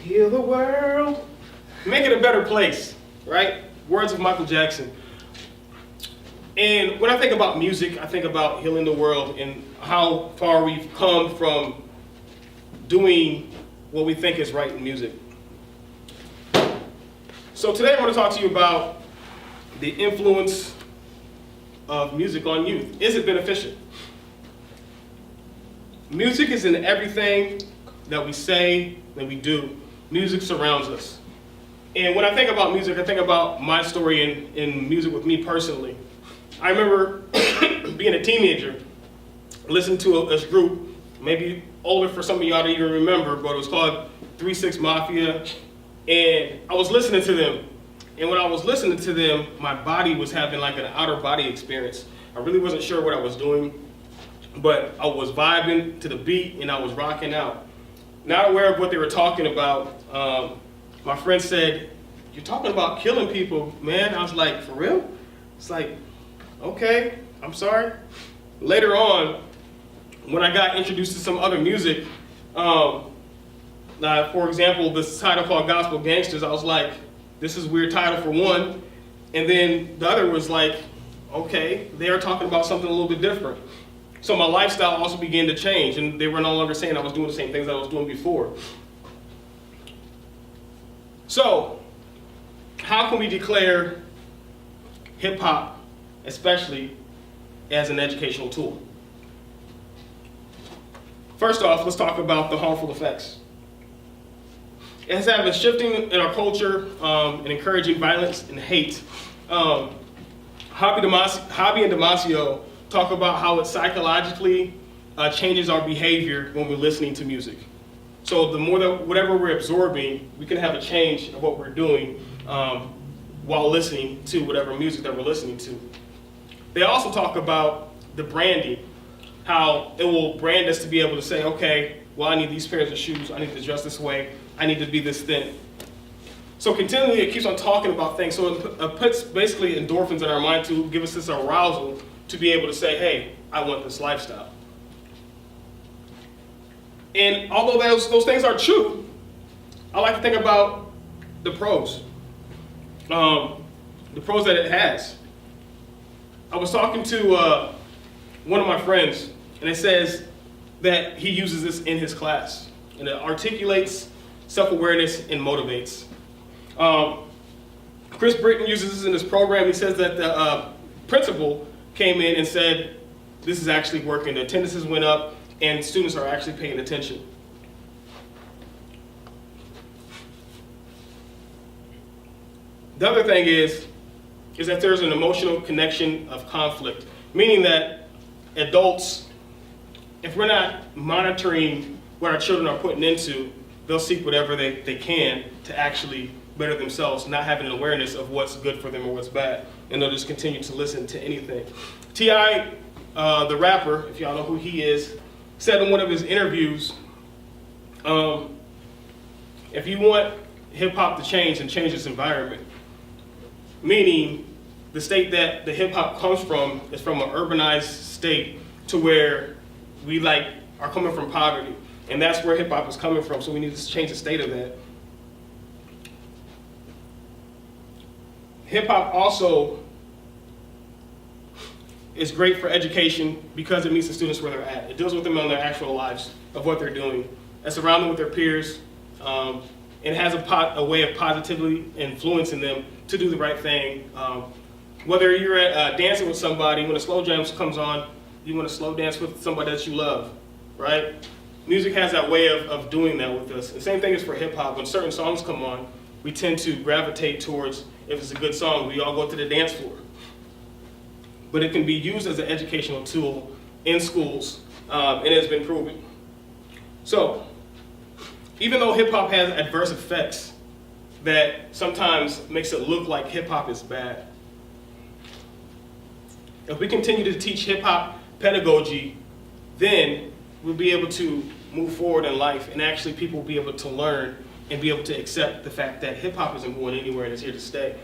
Heal the world, make it a better place, right? Words of Michael Jackson. And when I think about music, I think about healing the world and how far we've come from doing what we think is right in music. So today I want to talk to you about the influence of music on youth. Is it beneficial? Music is in everything that we say, that we do. Music surrounds us. And when I think about music, I think about my story in music with me personally. I remember being a teenager, listening to this group, maybe older for some of y'all to even remember, but it was called 3 6 Mafia. And I was listening to them. And when I was listening to them, my body was having like an outer body experience. I really wasn't sure what I was doing, but I was vibing to the beat and I was rocking out. Not aware of what they were talking about, my friend said, "You're talking about killing people, man." I was like, "For real?" It's like, okay, I'm sorry. Later on, when I got introduced to some other music, for example, this title called Gospel Gangsters, I was like, this is a weird title for one. And then the other was like, okay, they are talking about something a little bit different. So my lifestyle also began to change, and they were no longer saying I was doing the same things I was doing before. So, how can we declare hip hop, especially, as an educational tool? First off, let's talk about the harmful effects. It has had a shifting in our culture and encouraging violence and hate. Hobby and Damasio talk about how it psychologically changes our behavior when we're listening to music. So the more that whatever we're absorbing, we can have a change of what we're doing while listening to whatever music that we're listening to. They also talk about the branding, how it will brand us to be able to say, okay, well, I need these pairs of shoes, I need to dress this way, I need to be this thin. So continually it keeps on talking about things, so it puts basically endorphins in our mind to give us this arousal to be able to say, hey, I want this lifestyle. And although those things are true, I like to think about the pros. The pros that it has. I was talking to one of my friends, and it says that he uses this in his class, and it articulates self-awareness and motivates. Chris Britton uses this in his program. He says that the principal came in and said, this is actually working. The attendances went up, and students are actually paying attention. The other thing is that there's an emotional connection of conflict, meaning that adults, if we're not monitoring what our children are putting into, they'll seek whatever they can to actually better themselves, not having an awareness of what's good for them or what's bad, and they'll just continue to listen to anything. T.I., the rapper, if y'all know who he is, said in one of his interviews, if you want hip-hop to change and change its environment, meaning the state that the hip-hop comes from is from an urbanized state to where we are coming from poverty. And that's where hip-hop is coming from, so we need to change the state of that. Hip-hop also is great for education because it meets the students where they're at. It deals with them on their actual lives of what they're doing. It's around them with their peers. It has a way of positively influencing them to do the right thing. Whether you're dancing with somebody, when a slow jam comes on, you want to slow dance with somebody that you love, right? Music has that way of doing that with us. The same thing is for hip hop. When certain songs come on, we tend to gravitate towards, if it's a good song, we all go to the dance floor. But it can be used as an educational tool in schools, and it has been proven. So, even though hip hop has adverse effects that sometimes makes it look like hip hop is bad, if we continue to teach hip hop pedagogy, then we'll be able to move forward in life, and actually people will be able to learn and be able to accept the fact that hip hop isn't going anywhere and it's here to stay.